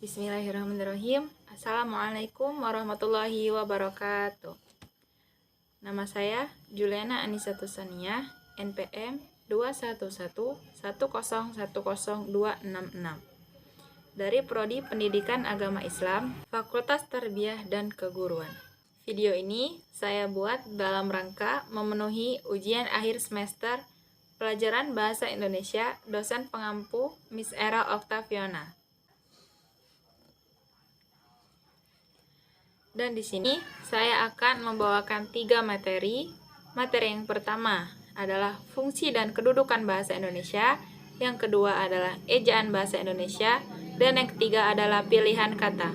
Bismillahirrahmanirrahim. Assalamualaikum warahmatullahi wabarakatuh. Nama saya Juliana Anisatus Saniyah, NPM 21110100266 dari Prodi Pendidikan Agama Islam, Fakultas Tarbiyah dan Keguruan. Video ini saya buat dalam rangka memenuhi ujian akhir semester pelajaran Bahasa Indonesia dosen pengampu Miss Era Octaviana. Dan di sini saya akan membawakan 3 materi. Materi yang pertama adalah fungsi dan kedudukan bahasa Indonesia, yang kedua adalah ejaan bahasa Indonesia, dan yang ketiga adalah pilihan kata.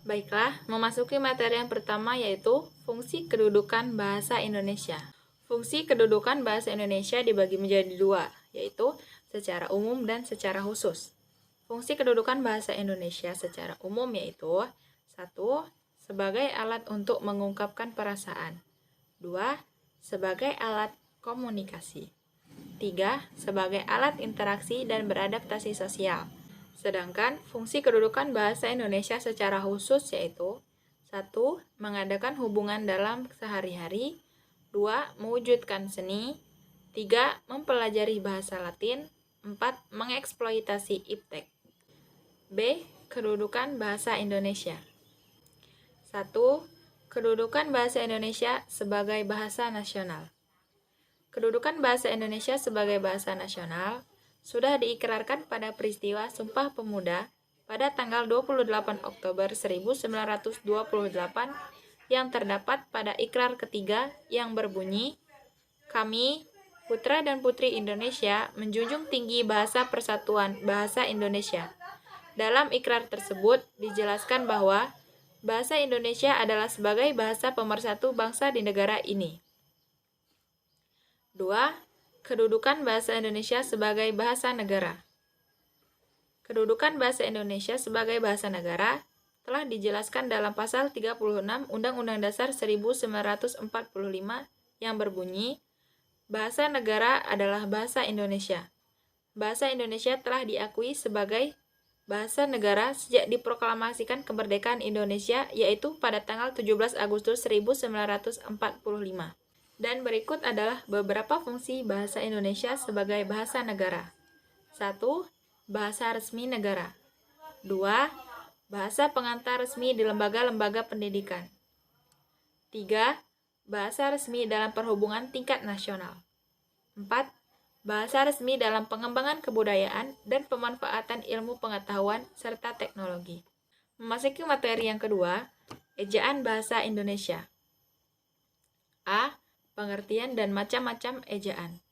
Baiklah, memasuki materi yang pertama yaitu fungsi kedudukan bahasa Indonesia. Fungsi kedudukan bahasa Indonesia dibagi menjadi 2, yaitu secara umum dan secara khusus. Fungsi kedudukan bahasa Indonesia secara umum yaitu 1. Sebagai alat untuk mengungkapkan perasaan. 2. Sebagai alat komunikasi. 3. Sebagai alat interaksi dan beradaptasi sosial. Sedangkan fungsi kedudukan bahasa Indonesia secara khusus yaitu 1. Mengadakan hubungan dalam sehari-hari. 2. Mewujudkan seni. 3. Mempelajari bahasa Latin. 4. Mengeksploitasi iptek. B. Kedudukan bahasa Indonesia. 1. Kedudukan bahasa Indonesia sebagai bahasa nasional. Kedudukan bahasa Indonesia sebagai bahasa nasional sudah diikrarkan pada peristiwa Sumpah Pemuda pada tanggal 28 Oktober 1928 yang terdapat pada ikrar ketiga yang berbunyi, "Kami, putra dan putri Indonesia, menjunjung tinggi bahasa persatuan bahasa Indonesia." Dalam ikrar tersebut dijelaskan bahwa bahasa Indonesia adalah sebagai bahasa pemersatu bangsa di negara ini. 2. Kedudukan bahasa Indonesia sebagai bahasa negara. Kedudukan bahasa Indonesia sebagai bahasa negara telah dijelaskan dalam pasal 36 Undang-Undang Dasar 1945 yang berbunyi, bahasa negara adalah bahasa Indonesia. Bahasa Indonesia telah diakui sebagai bahasa negara sejak diproklamasikan kemerdekaan Indonesia, yaitu pada tanggal 17 Agustus 1945. Dan berikut adalah beberapa fungsi bahasa Indonesia sebagai bahasa negara. 1. Bahasa resmi negara. 2. Bahasa pengantar resmi di lembaga-lembaga pendidikan. 3. Bahasa resmi dalam perhubungan tingkat nasional. 4. Bahasa resmi dalam pengembangan kebudayaan dan pemanfaatan ilmu pengetahuan serta teknologi. Memasuki materi yang kedua, ejaan bahasa Indonesia. A. Pengertian dan macam-macam ejaan.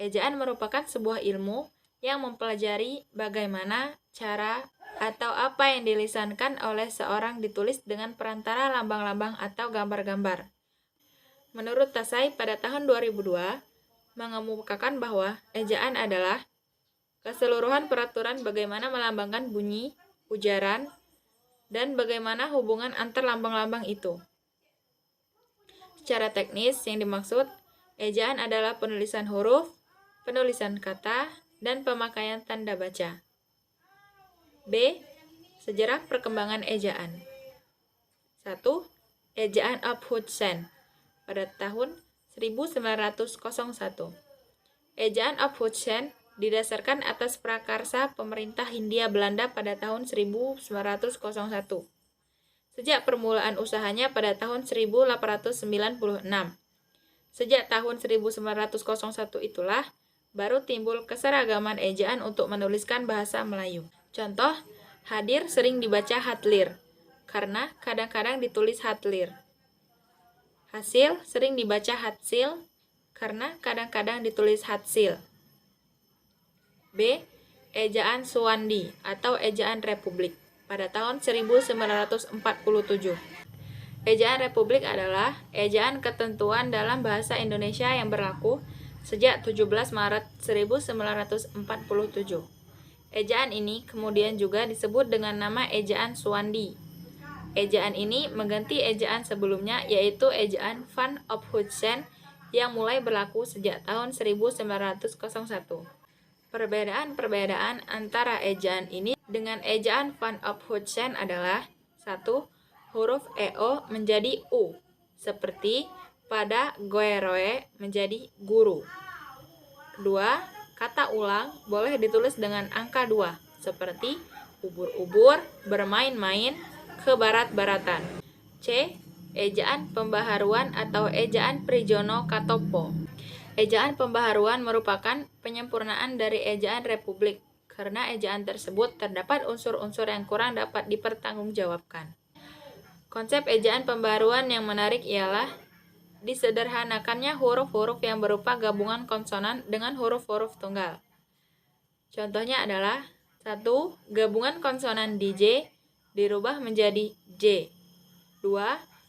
Ejaan merupakan sebuah ilmu yang mempelajari bagaimana cara atau apa yang dilisankan oleh seorang ditulis dengan perantara lambang-lambang atau gambar-gambar. Menurut Tasai pada tahun 2002, mengemukakan bahwa ejaan adalah keseluruhan peraturan bagaimana melambangkan bunyi, ujaran, dan bagaimana hubungan antar lambang-lambang itu. Secara teknis, yang dimaksud, ejaan adalah penulisan huruf, penulisan kata, dan pemakaian tanda baca. B. Sejarah perkembangan ejaan. 1. Ejaan of Hudson pada tahun 1901. Ejaan of Hudson didasarkan atas prakarsa pemerintah Hindia Belanda pada tahun 1901. Sejak permulaan usahanya pada tahun 1896. Sejak tahun 1901 itulah baru timbul keseragaman ejaan untuk menuliskan bahasa Melayu. Contoh, hadir sering dibaca hatlir, karena kadang-kadang ditulis hatlir. Hasil sering dibaca hatsil, karena kadang-kadang ditulis hatsil. B. Ejaan Suwandi atau ejaan Republik pada tahun 1947. Ejaan Republik adalah ejaan ketentuan dalam bahasa Indonesia yang berlaku sejak 17 Maret 1947. Ejaan ini kemudian juga disebut dengan nama ejaan Suwandi. Ejaan ini mengganti ejaan sebelumnya, yaitu ejaan Van op Hudson yang mulai berlaku sejak tahun 1901. Perbedaan-perbedaan antara ejaan ini dengan ejaan Van Ophuijsen adalah 1. Huruf EO menjadi U, seperti pada Goeroe menjadi guru. Kedua, kata ulang boleh ditulis dengan angka 2, seperti ubur-ubur, bermain-main, ke barat-baratan. C. Ejaan pembaharuan atau ejaan Prijono Katopo. Ejaan pembaharuan merupakan penyempurnaan dari ejaan republik, karena ejaan tersebut terdapat unsur-unsur yang kurang dapat dipertanggungjawabkan. Konsep ejaan pembaharuan yang menarik ialah disederhanakannya huruf-huruf yang berupa gabungan konsonan dengan huruf-huruf tunggal. Contohnya adalah 1. Gabungan konsonan DJ dirubah menjadi J. 2.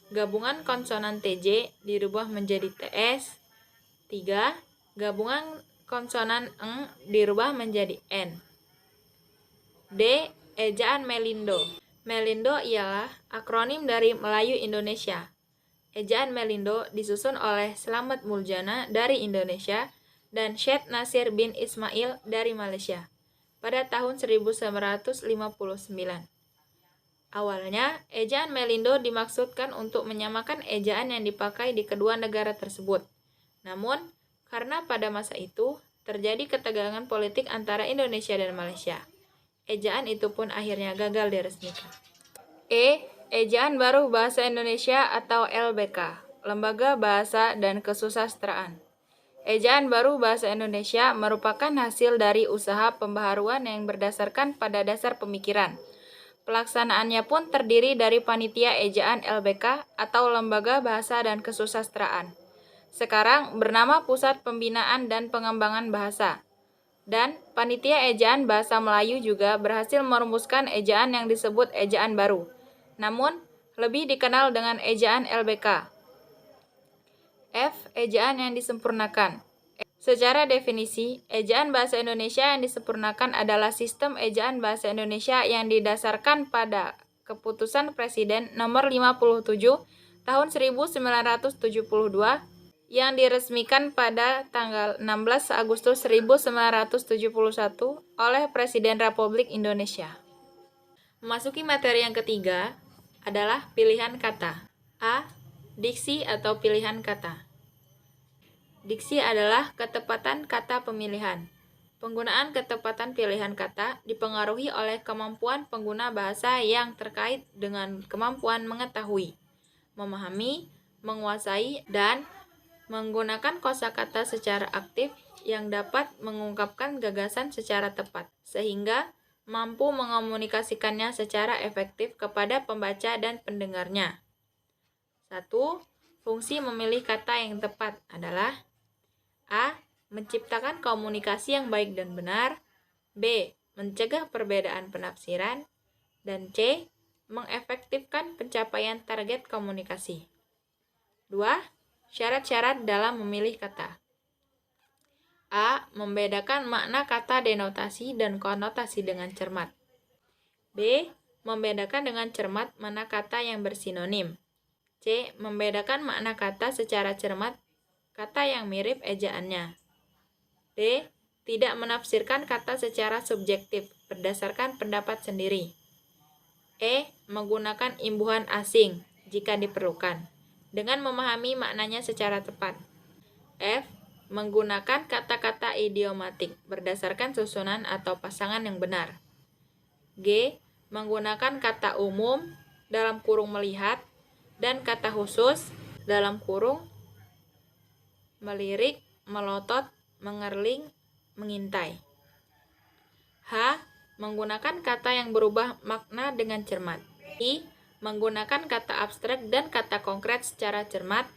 Gabungan konsonan TJ dirubah menjadi TS. 3. Gabungan konsonan eng dirubah menjadi N. D. Ejaan Melindo. Melindo ialah akronim dari Melayu Indonesia. Ejaan Melindo disusun oleh Slamet Muljana dari Indonesia dan Syed Nasir bin Ismail dari Malaysia pada tahun 1959. Awalnya, ejaan Melindo dimaksudkan untuk menyamakan ejaan yang dipakai di kedua negara tersebut. Namun, karena pada masa itu terjadi ketegangan politik antara Indonesia dan Malaysia, ejaan itu pun akhirnya gagal diresmikan. Ejaan Baru Bahasa Indonesia atau LBK, Lembaga Bahasa dan Kesusastraan. Ejaan Baru Bahasa Indonesia merupakan hasil dari usaha pembaharuan yang berdasarkan pada dasar pemikiran. Pelaksanaannya pun terdiri dari Panitia Ejaan LBK atau Lembaga Bahasa dan Kesusastraan. Sekarang bernama Pusat Pembinaan dan Pengembangan Bahasa. Dan Panitia Ejaan Bahasa Melayu juga berhasil merumuskan ejaan yang disebut ejaan baru, namun lebih dikenal dengan ejaan LBK. F. Ejaan yang disempurnakan. Secara definisi, ejaan bahasa Indonesia yang disempurnakan adalah sistem ejaan bahasa Indonesia yang didasarkan pada Keputusan Presiden Nomor 57 Tahun 1972 yang diresmikan pada tanggal 16 Agustus 1971 oleh Presiden Republik Indonesia. Memasuki materi yang ketiga adalah pilihan kata. A. Diksi atau pilihan kata. Diksi adalah ketepatan kata pemilihan. Penggunaan ketepatan pilihan kata dipengaruhi oleh kemampuan pengguna bahasa yang terkait dengan kemampuan mengetahui, memahami, menguasai, dan menggunakan kosakata secara aktif yang dapat mengungkapkan gagasan secara tepat, sehingga mampu mengomunikasikannya secara efektif kepada pembaca dan pendengarnya. 1. Fungsi memilih kata yang tepat adalah A. Menciptakan komunikasi yang baik dan benar. B. Mencegah perbedaan penafsiran. Dan C. Mengefektifkan pencapaian target komunikasi. 2. Syarat-syarat dalam memilih kata. A. Membedakan makna kata denotasi dan konotasi dengan cermat. B. Membedakan dengan cermat mana kata yang bersinonim. C. Membedakan makna kata secara cermat kata yang mirip ejaannya. D. Tidak menafsirkan kata secara subjektif berdasarkan pendapat sendiri. E. Menggunakan imbuhan asing jika diperlukan dengan memahami maknanya secara tepat. F. Menggunakan kata-kata idiomatik berdasarkan susunan atau pasangan yang benar. G. Menggunakan kata umum dalam kurung melihat dan kata khusus dalam kurung melirik, melotot, mengerling, mengintai. H. Menggunakan kata yang berubah makna dengan cermat. I. Menggunakan kata abstrak dan kata konkret secara cermat.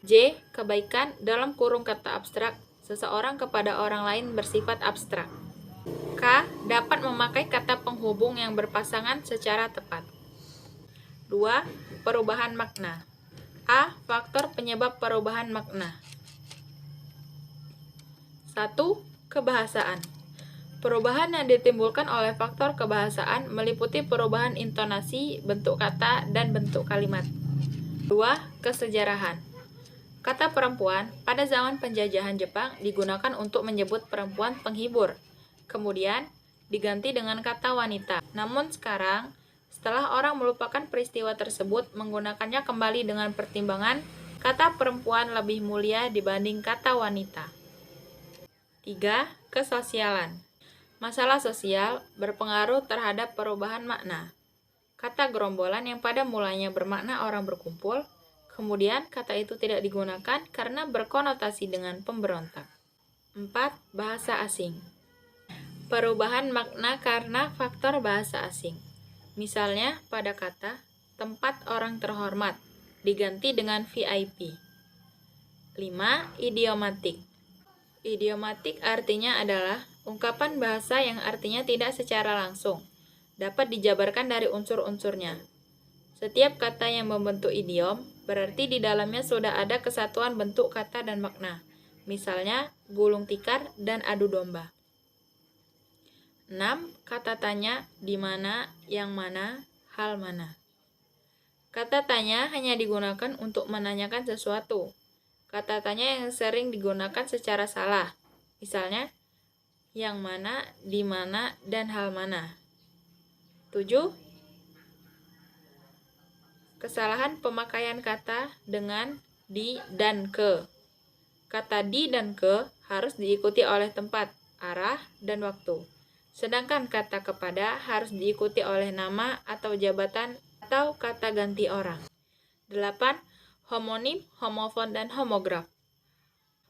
J. Kebaikan dalam kurung kata abstrak seseorang kepada orang lain bersifat abstrak. K. Dapat memakai kata penghubung yang berpasangan secara tepat. 2. Perubahan makna. A. Faktor penyebab perubahan makna. 1. Kebahasaan. Perubahan yang ditimbulkan oleh faktor kebahasaan meliputi perubahan intonasi, bentuk kata, dan bentuk kalimat. 2. Kesejarahan. Kata perempuan pada zaman penjajahan Jepang digunakan untuk menyebut perempuan penghibur. Kemudian, diganti dengan kata wanita. Namun sekarang, setelah orang melupakan peristiwa tersebut, menggunakannya kembali dengan pertimbangan kata perempuan lebih mulia dibanding kata wanita. 3. Kesosialan. Masalah sosial berpengaruh terhadap perubahan makna. Kata gerombolan yang pada mulanya bermakna orang berkumpul, kemudian kata itu tidak digunakan karena berkonotasi dengan pemberontak. 4. Bahasa asing. Perubahan makna karena faktor bahasa asing. Misalnya pada kata tempat orang terhormat diganti dengan VIP. 5. Idiomatik. Idiomatik artinya adalah ungkapan bahasa yang artinya tidak secara langsung dapat dijabarkan dari unsur-unsurnya. Setiap kata yang membentuk idiom berarti di dalamnya sudah ada kesatuan bentuk kata dan makna. Misalnya gulung tikar dan adu domba. 6. Kata tanya, di mana, yang mana, hal mana. Kata tanya hanya digunakan untuk menanyakan sesuatu. Kata tanya yang sering digunakan secara salah. Misalnya, yang mana, di mana, dan hal mana. 7. Kesalahan pemakaian kata dengan di dan ke. Kata di dan ke harus diikuti oleh tempat, arah, dan waktu. Sedangkan kata kepada harus diikuti oleh nama atau jabatan atau kata ganti orang. 8. Homonim, homofon, dan homograf.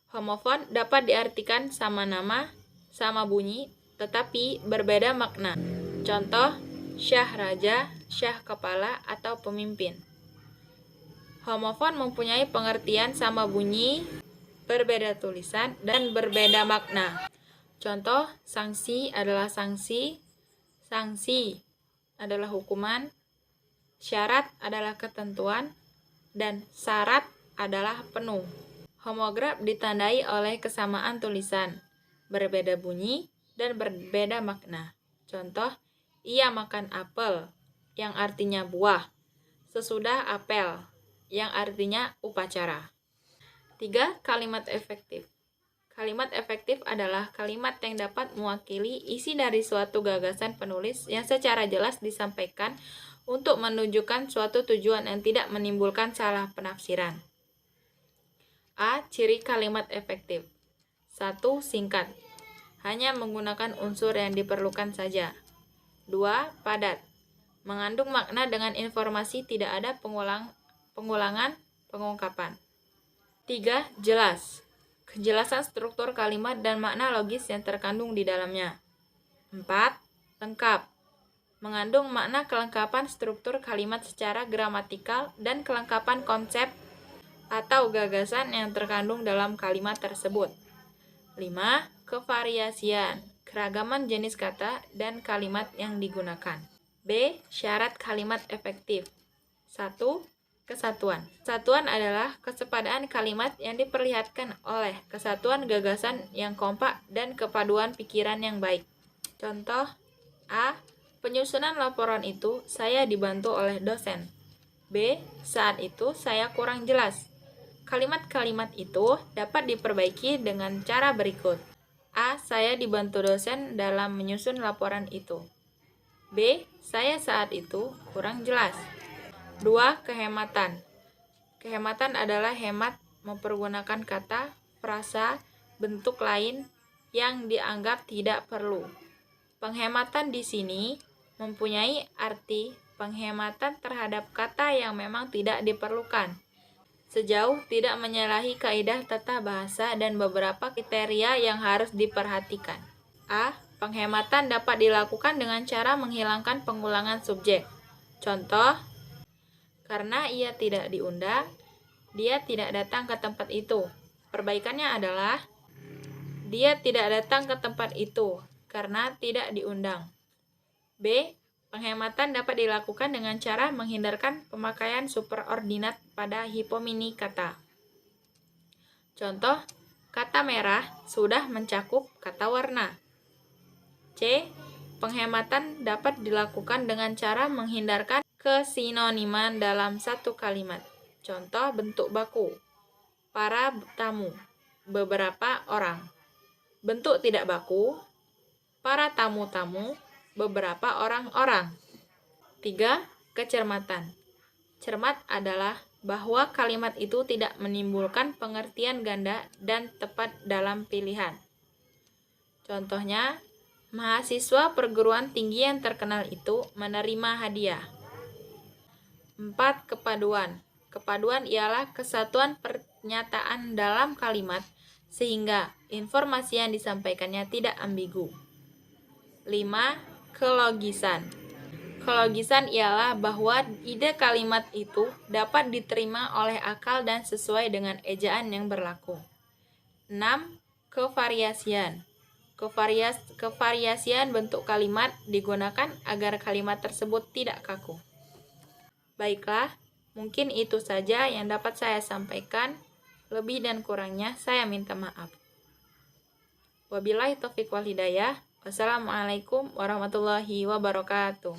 Homofon dapat diartikan sama nama, sama bunyi, tetapi berbeda makna. Contoh, syah raja, syah kepala, atau pemimpin. Homofon mempunyai pengertian sama bunyi, berbeda tulisan, dan berbeda makna. Contoh, sanksi adalah sanksi adalah hukuman, syarat adalah ketentuan, dan syarat adalah penuh. Homograf ditandai oleh kesamaan tulisan, berbeda bunyi, dan berbeda makna. Contoh, ia makan apel, yang artinya buah, sesudah apel, yang artinya upacara. 3. Kalimat efektif. Kalimat efektif adalah kalimat yang dapat mewakili isi dari suatu gagasan penulis yang secara jelas disampaikan untuk menunjukkan suatu tujuan yang tidak menimbulkan salah penafsiran. A. Ciri kalimat efektif. 1. Singkat. Hanya menggunakan unsur yang diperlukan saja. 2. Padat. Mengandung makna dengan informasi, tidak ada pengulangan pengungkapan. 3. Jelas. Kejelasan struktur kalimat dan makna logis yang terkandung di dalamnya. 4. Lengkap. Mengandung makna kelengkapan struktur kalimat secara gramatikal dan kelengkapan konsep atau gagasan yang terkandung dalam kalimat tersebut. 5. Kevariasian. Keragaman jenis kata dan kalimat yang digunakan. B. Syarat kalimat efektif. 1. Kesatuan. Kesatuan adalah kesepadaan kalimat yang diperlihatkan oleh kesatuan gagasan yang kompak dan kepaduan pikiran yang baik. Contoh, A. Penyusunan laporan itu saya dibantu oleh dosen. B. Saat itu saya kurang jelas. Kalimat-kalimat itu dapat diperbaiki dengan cara berikut. A. Saya dibantu dosen dalam menyusun laporan itu. B. Saya saat itu kurang jelas. 2. Kehematan. Kehematan adalah hemat mempergunakan kata, frasa, bentuk lain yang dianggap tidak perlu. Penghematan di sini mempunyai arti penghematan terhadap kata yang memang tidak diperlukan, sejauh tidak menyalahi kaidah tata bahasa dan beberapa kriteria yang harus diperhatikan. A. Penghematan dapat dilakukan dengan cara menghilangkan pengulangan subjek. Contoh, karena ia tidak diundang, dia tidak datang ke tempat itu. Perbaikannya adalah, dia tidak datang ke tempat itu karena tidak diundang. B. Penghematan dapat dilakukan dengan cara menghindarkan pemakaian superordinat pada hipomini kata. Contoh, kata merah sudah mencakup kata warna. C. Penghematan dapat dilakukan dengan cara menghindarkan kesinoniman dalam satu kalimat. Contoh, bentuk baku. Para tamu, beberapa orang. Bentuk tidak baku, para tamu-tamu, beberapa orang-orang. 3. Kecermatan. Cermat adalah bahwa kalimat itu tidak menimbulkan pengertian ganda dan tepat dalam pilihan. Contohnya, mahasiswa perguruan tinggi yang terkenal itu menerima hadiah. 4. Kepaduan. Kepaduan ialah kesatuan pernyataan dalam kalimat sehingga informasi yang disampaikannya tidak ambigu. 5. Kelogisan. Kelogisan ialah bahwa ide kalimat itu dapat diterima oleh akal dan sesuai dengan ejaan yang berlaku. 6. Kevariasian. Kevariasian bentuk kalimat digunakan agar kalimat tersebut tidak kaku. Baiklah, mungkin itu saja yang dapat saya sampaikan. Lebih dan kurangnya saya minta maaf. Wabillahi taufiq wal hidayah. Wassalamualaikum warahmatullahi wabarakatuh.